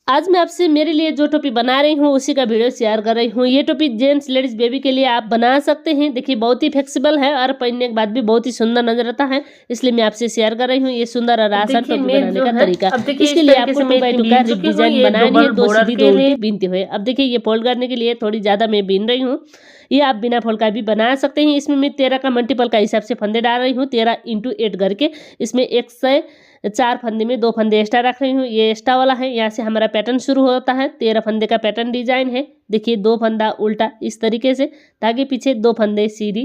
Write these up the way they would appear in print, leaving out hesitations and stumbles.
आज मैं आपसे मेरे लिए जो टोपी बना रही हूँ उसी का वीडियो शेयर कर रही हूँ। ये टोपी जेंट्स लेडीज बेबी के लिए आप बना सकते हैं। देखिए बहुत ही फ्लेक्सिबल है और पहनने के बाद भी बहुत ही सुंदर नजर आता है, इसलिए मैं आपसे शेयर कर रही हूँ ये सुंदर और आसान टोपी बनाने का तरीका। इसके लिए आपको 2x2 का रिप डिजाइन बनानी है, 2 सीधी 2 उल्टी बीनते हुए। अब देखिए ये फोल्ड करने के लिए थोड़ी ज्यादा मैं बीन रही हूँ, ये आप बिना फोल्ड का भी बना सकते हैं। इसमें मैं 13 का मल्टीपल का हिसाब से फंदे डाल रही हूँ, 13 × 8 करके। इसमें 1 से 4 फंदे में 2 फंदे एक्स्ट्रा रख रही हूँ, ये एक्स्ट्रा वाला है। यहाँ से हमारा पैटर्न शुरू होता है, 13 फंदे का पैटर्न डिजाइन है। देखिए 2 फंदा उल्टा इस तरीके से, ताकि पीछे 2 फंदे सीधी,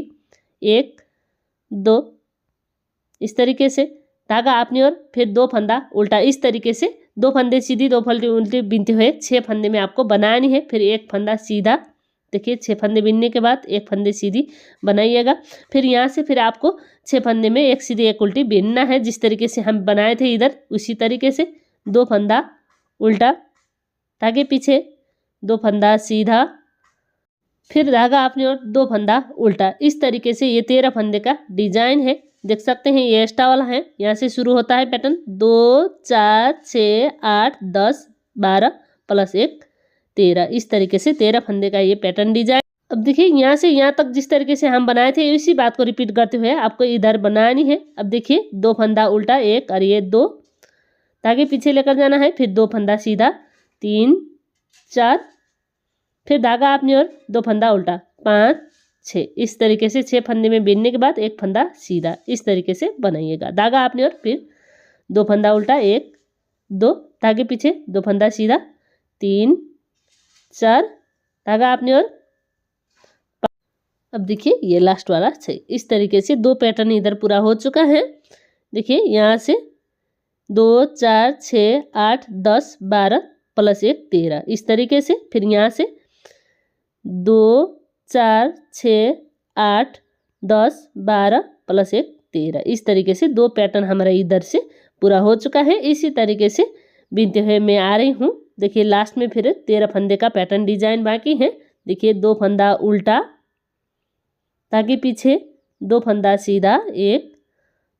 1 2 इस तरीके से धागा अपनी ओर, फिर 2 फंदा उल्टा इस तरीके से, 2 फंदे सीधी 2 फंदे उल्टी बीनते हुए 6 फंदे में आपको बनानी है। फिर 1 फंदा सीधा, देखिए 6 फंदे बीनने के बाद 1 फंदे सीधी बनाइएगा। फिर यहाँ से फिर आपको 6 फंदे में 1 सीधी 1 उल्टी बीनना है, जिस तरीके से हम बनाए थे इधर उसी तरीके से। 2 फंदा उल्टा, धागे पीछे 2 फंदा सीधा, फिर धागा अपनी ओर 2 फंदा उल्टा। इस तरीके से ये 13 फंदे का डिजाइन है। देख सकते हैं ये एक्स्ट्रा वाला है, यहाँ से शुरू होता है पैटर्न। 2 4 6 8 10 12 प्लस 1 13, इस तरीके से 13 फंदे का ये पैटर्न डिजाइन। अब देखिए यहाँ से यहाँ तक जिस तरीके से हम बनाए थे इसी बात को रिपीट करते हुए आपको इधर बनानी है। अब देखिए 2 फंदा उल्टा 1 और ये 2, धागे पीछे लेकर जाना है। फिर 2 फंदा सीधा 3 4, फिर धागा अपनी ओर 2 फंदा उल्टा 5 6, इस तरीके से 6 फंदे में बीनने के बाद 1 फंदा सीधा, इस तरीके से बनाइएगा। धागा अपनी ओर, फिर 2 फंदा उल्टा 1 2, धागे पीछे 2 फंदा सीधा 3 4, धागा अपनी ओर। अब देखिए ये लास्ट वाला 6, इस तरीके से 2 पैटर्न इधर पूरा हो चुका है। देखिए यहाँ से 2 4 6 8 10 12 प्लस 1 13, इस तरीके से। फिर यहाँ से 2 4 6 8 10 12 प्लस 1 13, इस तरीके से 2 पैटर्न हमारा इधर से पूरा हो चुका है। इसी तरीके से बीनते हुए मैं आ रही हूँ। देखिए लास्ट में फिर 13 फंदे का पैटर्न डिजाइन बाकी है। देखिए 2 फंदा उल्टा, ताकि पीछे 2 फंदा सीधा 1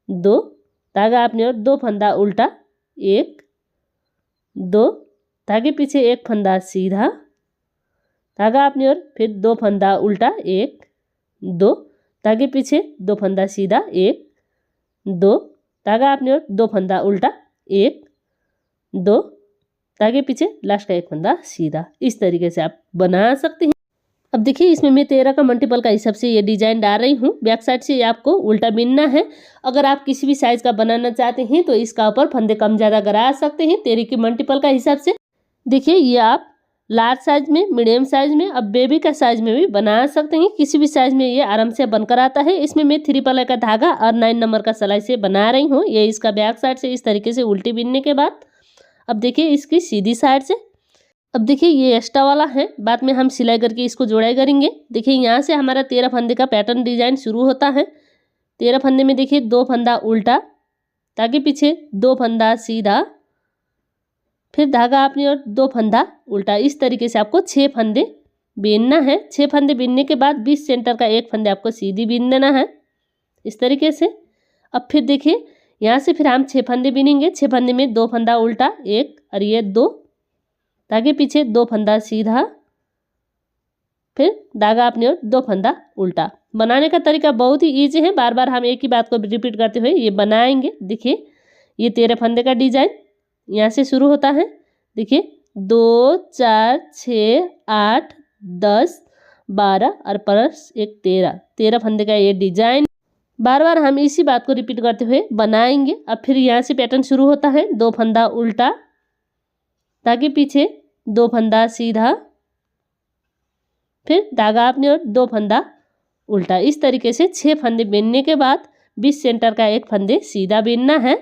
2, धागा अपनी ओर 2 फंदा उल्टा 1 2, धागे पीछे 1 फंदा सीधा, धागा अपनी ओर, फिर 2 फंदा उल्टा 1 2, धागे पीछे 2 फंदा सीधा 1 2, धागा अपनी ओर 2 फंदा उल्टा 1 2, धागे पीछे लास्ट का 1 फंदा सीधा। इस तरीके से आप बना सकते हैं। अब देखिए इसमें मैं 13 का मल्टीपल का हिसाब से ये डिजाइन डाल रही हूँ। बैक साइड से आपको उल्टा बीनना है। अगर आप किसी भी साइज का बनाना चाहते हैं तो इसका ऊपर फंदे कम ज़्यादा करा सकते हैं 13 के मल्टीपल का हिसाब से। देखिए ये आप लार्ज साइज में, मीडियम साइज में, अब बेबी का साइज में भी बना सकते हैं। किसी भी साइज में ये आराम से बनकर आता है। इसमें मैं 3 पल्ले का धागा और 9 नंबर का सिलाई से बना रही हूँ। ये इसका बैक साइड से इस तरीके से उल्टी बीनने के बाद अब देखिए इसकी सीधी साइड से। अब देखिए ये एक्स्ट्रा वाला है, बाद में हम सिलाई करके इसको जोड़ाई करेंगे। देखिए यहाँ से हमारा 13 फंदे का पैटर्न डिजाइन शुरू होता है। 13 फंदे में देखिए 2 फंदा उल्टा, ताकि पीछे 2 फंदा सीधा, फिर धागा अपनी ओर 2 फंदा उल्टा। इस तरीके से आपको 6 फंदे बीनना है। 6 फंदे बीनने के बाद 20 सेंटर का 1 फंदे आपको सीधी बीन देना है, इस तरीके से। अब फिर देखिए यहाँ से फिर हम 6 फंदे बीनेंगे। 6 फंदे में 2 फंदा उल्टा 1 और ये 2, धागे पीछे 2 फंदा सीधा, फिर धागा अपनी ओर 2 फंदा उल्टा। बनाने का तरीका बहुत ही ईजी है, बार बार हम एक ही बात को रिपीट करते हुए ये बनाएंगे। देखिए ये 13 फंदे का डिजाइन यहाँ से शुरू होता है। देखिए 2 4 6 8 10 12 और प्लस 1 13 फंदे का ये डिजाइन। बार बार हम इसी बात को रिपीट करते हुए बनाएंगे। अब फिर यहाँ से पैटर्न शुरू होता है, 2 फंदा उल्टा, ताकि पीछे 2 फंदा सीधा, फिर धागा अपनी ओर 2 फंदा उल्टा। इस तरीके से 6 फंदे बीनने के बाद 20 सेंटर का 1 फंदे सीधा बीनना है।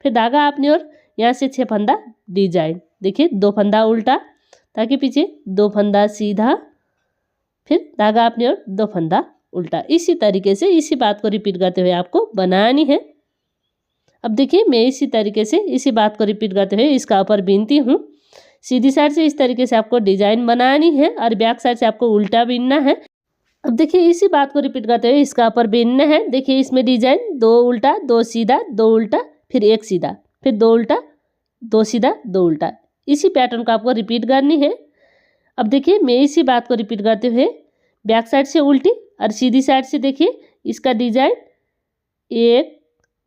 फिर धागा अपनी ओर यहाँ से 6 फंदा डिजाइन। देखिए 2 फंदा उल्टा, ताकि पीछे 2 फंदा सीधा, फिर धागा अपनी ओर 2 फंदा उल्टा। इसी तरीके से इसी बात को रिपीट करते हुए आपको बनानी है। अब देखिए मैं इसी तरीके से इसी बात को रिपीट करते हुए इसका ऊपर बीनती हूँ। सीधी साइड से इस तरीके से आपको डिजाइन बनानी है और बैक साइड से आपको उल्टा बीनना है। अब देखिए इसी बात को रिपीट करते हुए इसका ऊपर बीनना है। देखिए इसमें डिजाइन 2 उल्टा 2 सीधा 2 उल्टा, फिर 1 सीधा, फिर 2 उल्टा 2 सीधा 2 उल्टा, इसी पैटर्न को आपको रिपीट करनी है। अब देखिए मैं इसी बात को रिपीट करते हुए बैक साइड से उल्टी और सीधी साइड से देखिए इसका डिजाइन 1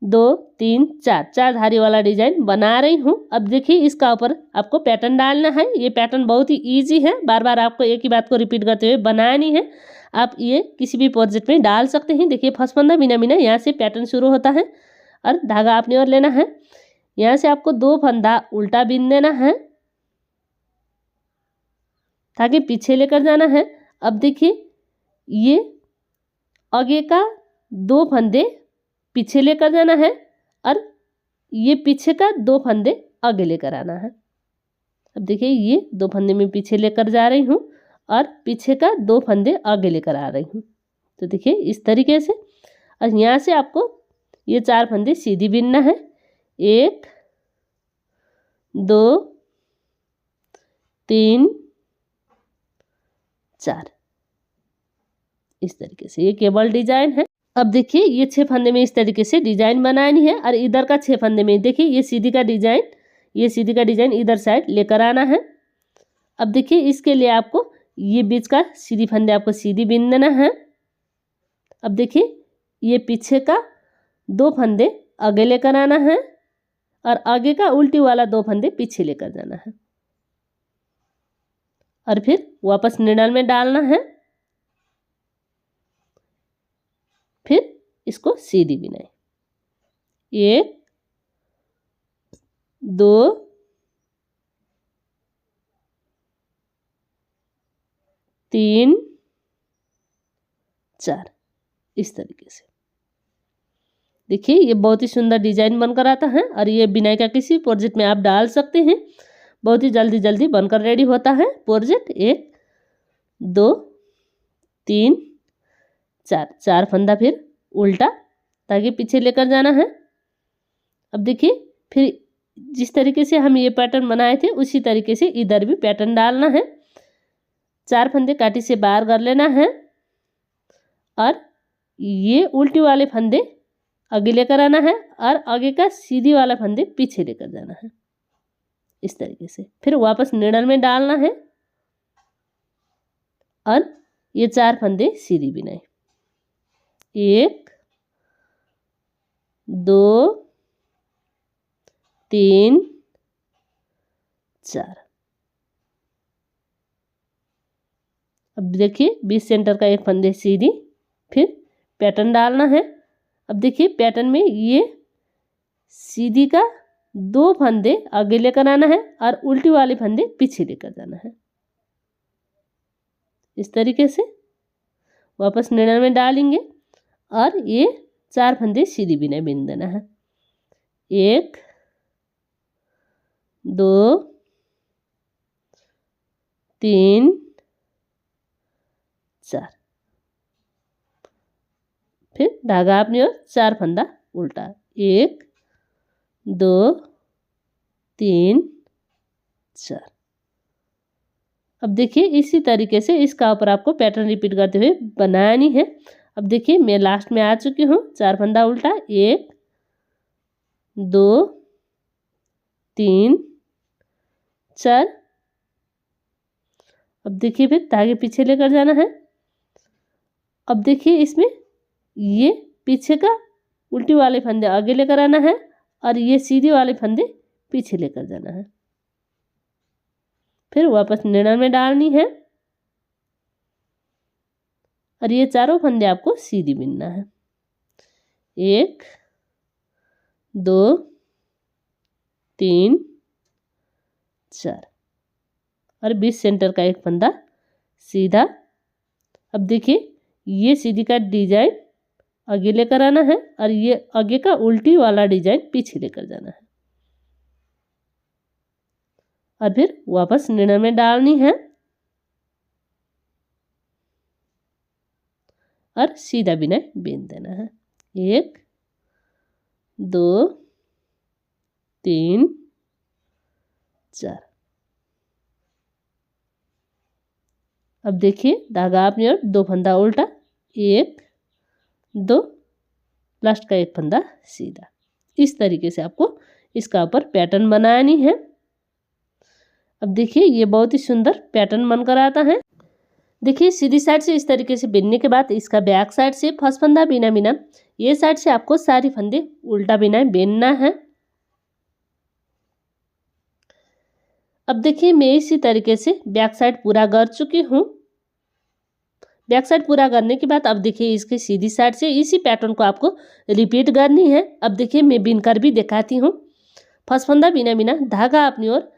2 3 4 4 धारी वाला डिजाइन बना रही हूँ। अब देखिए इसका ऊपर आपको पैटर्न डालना है। ये पैटर्न बहुत ही इजी है, बार बार आपको एक ही बात को रिपीट करते हुए बनानी है। आप ये किसी भी प्रोजेक्ट में डाल सकते हैं। देखिए फर्स्ट फंदा बिना बिना यहाँ से पैटर्न शुरू होता है और धागा अपनी ओर लेना है। यहाँ से आपको 2 फंदा उल्टा बिन देना है ताकि पीछे लेकर जाना है। अब देखिए ये आगे का 2 फंदे पीछे लेकर जाना है और ये पीछे का 2 फंदे आगे लेकर आना है। अब देखिए ये 2 फंदे में पीछे लेकर जा रही हूँ और पीछे का 2 फंदे आगे लेकर आ रही हूँ। तो देखिए इस तरीके से। और यहाँ से आपको ये 4 फंदे सीधी बिनना है। 1 2 3 4 इस तरीके से ये केवल डिजाइन है। अब देखिए ये 6 फंदे में इस तरीके से डिजाइन बनानी है और इधर का 6 फंदे में देखिए ये सीधी का डिजाइन इधर साइड लेकर आना है। अब देखिए इसके लिए आपको ये बीच का सीधी फंदे आपको सीधी बिन देना है। अब देखिए ये पीछे का 2 फंदे आगे लेकर आना है और आगे का उल्टी वाला 2 फंदे पीछे लेकर जाना है और फिर वापस निडल में डालना है। फिर इसको सीधी बिनाई 1 2 3 4 इस तरीके से। देखिए ये बहुत ही सुंदर डिजाइन बनकर आता है और ये बिनाई का किसी प्रोजेक्ट में आप डाल सकते हैं। बहुत ही जल्दी बनकर रेडी होता है प्रोजेक्ट। 1 2 3 4 फंदा फिर उल्टा ताकि पीछे लेकर जाना है। अब देखिए फिर जिस तरीके से हम ये पैटर्न बनाए थे उसी तरीके से इधर भी पैटर्न डालना है। 4 फंदे काटी से बाहर कर लेना है और ये उल्टी वाले फंदे आगे लेकर आना है और आगे का सीधी वाला फंदे पीछे लेकर जाना है इस तरीके से। फिर वापस निडल में डालना है और ये 4 फंदे सीधी बिनाई 1 2 3 4। अब देखिए बीच सेंटर का एक फंदे सीधी फिर पैटर्न डालना है। अब देखिए पैटर्न में ये सीधी का 2 फंदे आगे लेकर आना है और उल्टी वाले फंदे पीछे लेकर जाना है इस तरीके से। वापस निडल में डालेंगे और ये 4 फंदे सीधी बिना बिन देना है 1 2 3 4। फिर धागा अपनी ओर 4 फंदा उल्टा 1 2 3 4। अब देखिए इसी तरीके से इसका ऊपर आपको पैटर्न रिपीट करते हुए बनानी है। अब देखिए मैं लास्ट में आ चुकी हूँ। 4 फंदा उल्टा 1 2 3 4। अब देखिए फिर धागे पीछे लेकर जाना है। अब देखिए इसमें ये पीछे का उल्टी वाले फंदे आगे लेकर आना है और ये सीधी वाले फंदे पीछे लेकर जाना है। फिर वापस निडल में डालनी है और ये 4 फंदे आपको सीधी बिनना है 1 2 3 4 और बीच सेंटर का एक फंदा सीधा। अब देखिए ये सीधी का डिजाइन आगे लेकर आना है और ये आगे का उल्टी वाला डिजाइन पीछे लेकर जाना है और फिर वापस निडल में डालनी है और सीधा बिना बिन देना है 1 2 3 4। अब देखिए धागा अपनी ओर 2 फंदा उल्टा 1 2 लास्ट का एक फंदा सीधा। इस तरीके से आपको इसका ऊपर पैटर्न बनानी है। अब देखिए ये बहुत ही सुंदर पैटर्न बनकर आता है। देखिए सीधी साइड से इस तरीके से बिनने के बाद इसका बैक साइड से फर्स्ट फंदा बिना बिना ये साइड से आपको सारी फंदे उल्टा बिना बिनना है। अब देखिए मैं इसी तरीके से बैक साइड पूरा कर चुकी हूँ। बैक साइड पूरा करने के बाद अब देखिए इसकी सीधी साइड से इसी पैटर्न को आपको रिपीट करनी है। अब देखिए मैं बिनकर भी दिखाती हूँ। फर्स्ट फंदा बिना बिना धागा अपनी ओर,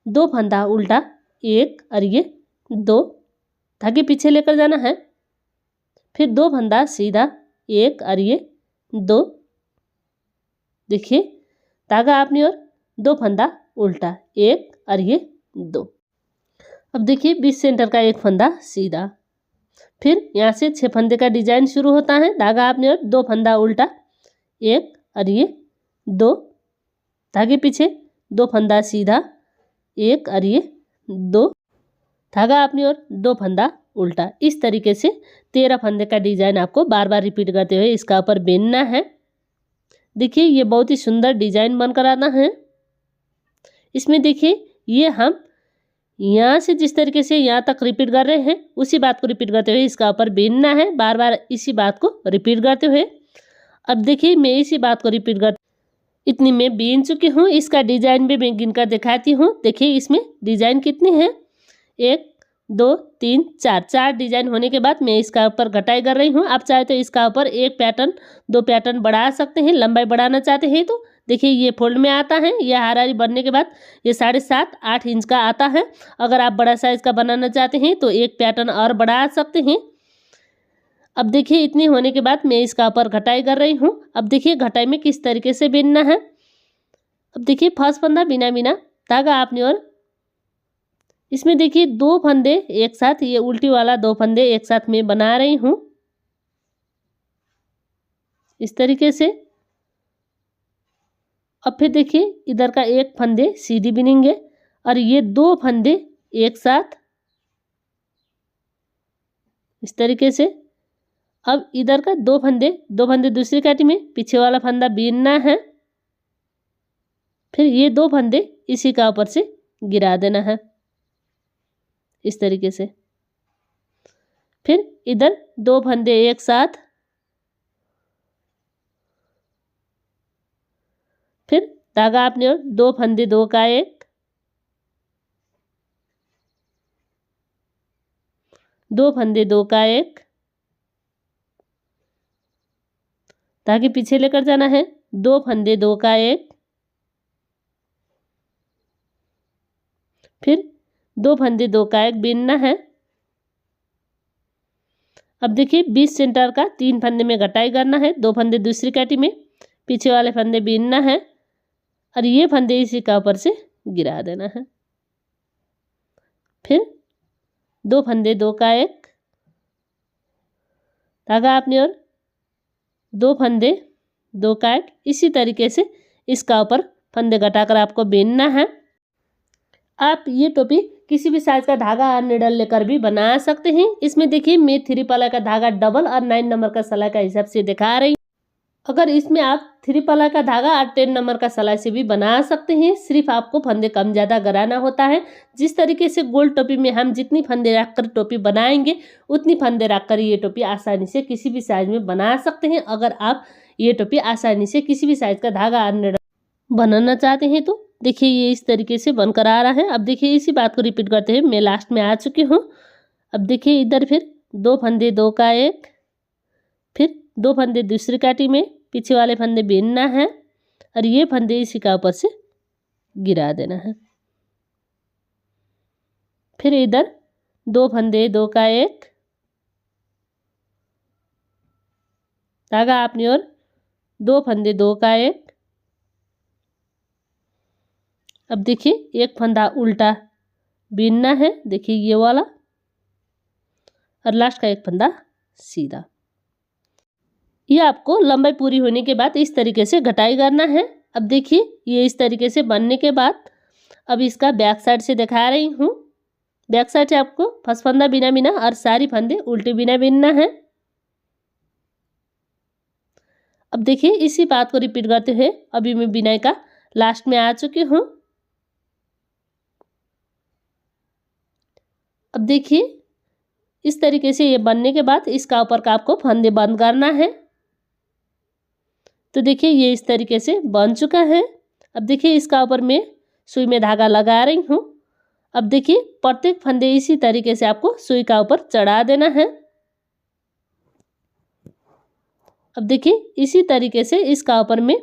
2 फंदा उल्टा, 1 और ये 2 धागे पीछे लेकर जाना है। फिर 2 फंदा सीधा, 1 और ये 2, देखिए धागा अपनी ओर, 2 फंदा उल्टा, 1 और ये 2। अब देखिए बीच सेंटर का 1 फंदा सीधा। फिर यहाँ से 6 फंदे का डिजाइन शुरू होता है। धागा अपनी ओर, 2 फंदा उल्टा, 1 और ये 2 धागे पीछे, 2 फंदा सीधा, 1 और ये 2 धागा अपनी ओर, 2 फंदा उल्टा। इस तरीके से 13 फंदे का डिजाइन आपको बार बार रिपीट करते हुए इसका ऊपर बिनना है। देखिए ये बहुत ही सुंदर डिजाइन बनकर आता है। इसमें देखिए ये हम यहाँ से जिस तरीके से यहाँ तक रिपीट कर रहे हैं उसी बात को रिपीट करते हुए इसका ऊपर बिनना है, बार बार इसी बात को रिपीट करते हुए। अब देखिए मैं इसी बात को रिपीट कर इतनी मैं बीन चुकी हूँ। इसका डिजाइन भी मैं गिनकर दिखाती हूँ। देखिए इसमें डिजाइन कितने हैं, 1 2 3 4 डिजाइन होने के बाद मैं इसका ऊपर घटाई कर रही हूँ। आप चाहे तो इसका ऊपर 1 पैटर्न 2 पैटर्न बढ़ा सकते हैं, लंबाई बढ़ाना चाहते हैं तो। देखिए ये फोल्ड में आता है, यह हारारी बनने के बाद ये 7.5-8 इंच का आता है। अगर आप बड़ा साइज का बनाना चाहते हैं तो 1 पैटर्न और बढ़ा सकते हैं। अब देखिए इतनी होने के बाद मैं इसका ऊपर घटाई कर रही हूँ। अब देखिए घटाई में किस तरीके से बिनना है। अब देखिए फर्स्ट फंदा बिना बिना धागा अपनी ओर, इसमें देखिए 2 फंदे एक साथ, ये उल्टी वाला 2 फंदे एक साथ मैं बना रही हूँ इस तरीके से। अब फिर देखिए इधर का 1 फंदे सीधी बिनेंगे और ये 2 फंदे एक साथ इस तरीके से। अब इधर का 2 फंदे दूसरी काटी में, पीछे वाला फंदा बीनना है। फिर ये 2 फंदे इसी का ऊपर से गिरा देना है इस तरीके से। फिर इधर 2 फंदे एक साथ, फिर धागा अपने ओर, 2 फंदे 2 का 1, 2 फंदे 2 का 1 धागे पीछे लेकर जाना है, 2 फंदे 2 का 1, फिर 2 फंदे 2 का 1 बीनना है। अब देखिए बीच सेंटर का 3 फंदे में घटाई करना है, 2 फंदे दूसरी काटी में, पीछे वाले फंदे बीनना है और ये फंदे इसी का ऊपर से गिरा देना है। फिर 2 फंदे 2 का 1 धागा अपनी ओर, 2 फंदे 2 का 1, इसी तरीके से इसका ऊपर फंदे घटाकर आपको बीनना है। आप ये टोपी किसी भी साइज का धागा और निडल लेकर भी बना सकते हैं। इसमें देखिए मैं 3 पल्ला का धागा डबल और 9 नंबर का सिलाई का हिसाब से दिखा रही हूँ। अगर इसमें आप 3 पल्ला का धागा और 10 नंबर का सिलाई से भी बना सकते हैं। सिर्फ आपको फंदे कम ज़्यादा कराना होता है। जिस तरीके से गोल टोपी में हम जितनी फंदे रखकर टोपी बनाएंगे उतनी फंदे रखकर ये टोपी आसानी से किसी भी साइज में बना सकते हैं। अगर आप ये टोपी आसानी से किसी भी साइज का धागा और निडल बनाना चाहते हैं तो देखिए ये इस तरीके से बनकर आ रहा है। अब देखिए इसी बात को रिपीट करते हुए मैं लास्ट में आ चुकी हूँ। अब देखिए इधर फिर 2 फंदे 2 का 1, फिर 2 फंदे दूसरी काटी में, पीछे वाले फंदे बीनना है और ये फंदे इसी का ऊपर से गिरा देना है। फिर इधर 2 फंदे 2 का 1 धागा अपनी ओर, 2 फंदे 2 का 1। अब देखिए 1 फंदा उल्टा बीनना है, देखिए ये वाला, और लास्ट का 1 फंदा सीधा। ये आपको लंबाई पूरी होने के बाद इस तरीके से घटाई करना है। अब देखिए ये इस तरीके से बनने के बाद अब इसका बैक साइड से दिखा रही हूँ। बैक साइड से आपको फर्स्ट फंदा बिना बिना और सारी फंदे उल्टे बिना बिनना है। अब देखिए इसी बात को रिपीट करते हुए अभी मैं बिनाई का लास्ट में आ चुकी हूँ। अब देखिए इस तरीके से ये बनने के बाद इसका ऊपर का आपको फंदे बंद करना है। तो देखिए ये इस तरीके से बन चुका है। अब देखिए इसका ऊपर मैं सुई में धागा लगा रही हूँ। अब देखिए प्रत्येक फंदे इसी तरीके से आपको सुई का ऊपर चढ़ा देना है। अब देखिए इसी तरीके से इसका ऊपर मैं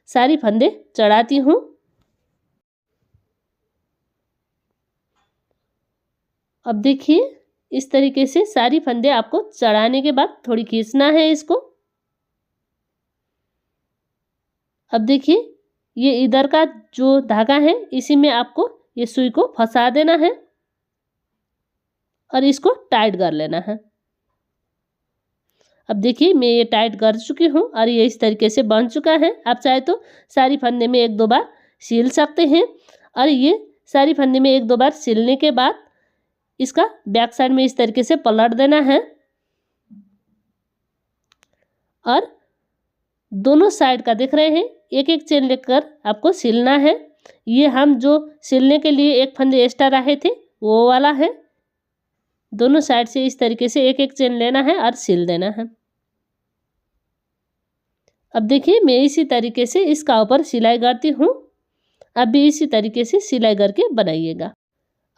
सारी फंदे चढ़ाती हूँ। अब देखिए इस तरीके से सारी फंदे आपको चढ़ाने के बाद थोड़ी खींचना है इसको। अब देखिए ये इधर का जो धागा है इसी में आपको ये सुई को फंसा देना है और इसको टाइट कर लेना है। अब देखिए मैं ये टाइट कर चुकी हूँ और ये इस तरीके से बन चुका है। आप चाहे तो सारी फंदे में 1-2 बार सिल सकते हैं और ये सारी फंदे में 1-2 बार सिलने के बाद इसका बैक साइड में इस तरीके से पलट देना है और दोनों साइड का देख रहे हैं एक चेन लेकर आपको सिलना है। ये हम जो सिलने के लिए एक फंदे एक्स्ट्रा रहे थे वो वाला है। दोनों साइड से इस तरीके से एक चेन लेना है और सिल देना है। अब देखिए मैं इसी तरीके से इसका ऊपर सिलाई करती हूँ। आप भी इसी तरीके से सिलाई करके बनाइएगा।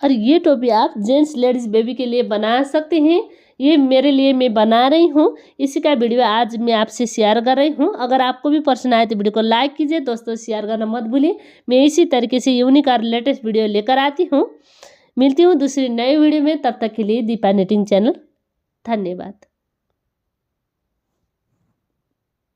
और ये टोपी आप जेंट्स लेडीज़ बेबी के लिए बना सकते हैं। ये मेरे लिए मैं बना रही हूँ। इसी का वीडियो आज मैं आपसे शेयर कर रही हूँ। अगर आपको भी पसंद आए तो वीडियो को लाइक कीजिए, दोस्तों शेयर करना मत भूलिए। मैं इसी तरीके से यूनिक और लेटेस्ट वीडियो लेकर आती हूँ। मिलती हूँ दूसरी नई वीडियो में, तब तक के लिए दीपा निटिंग चैनल। धन्यवाद।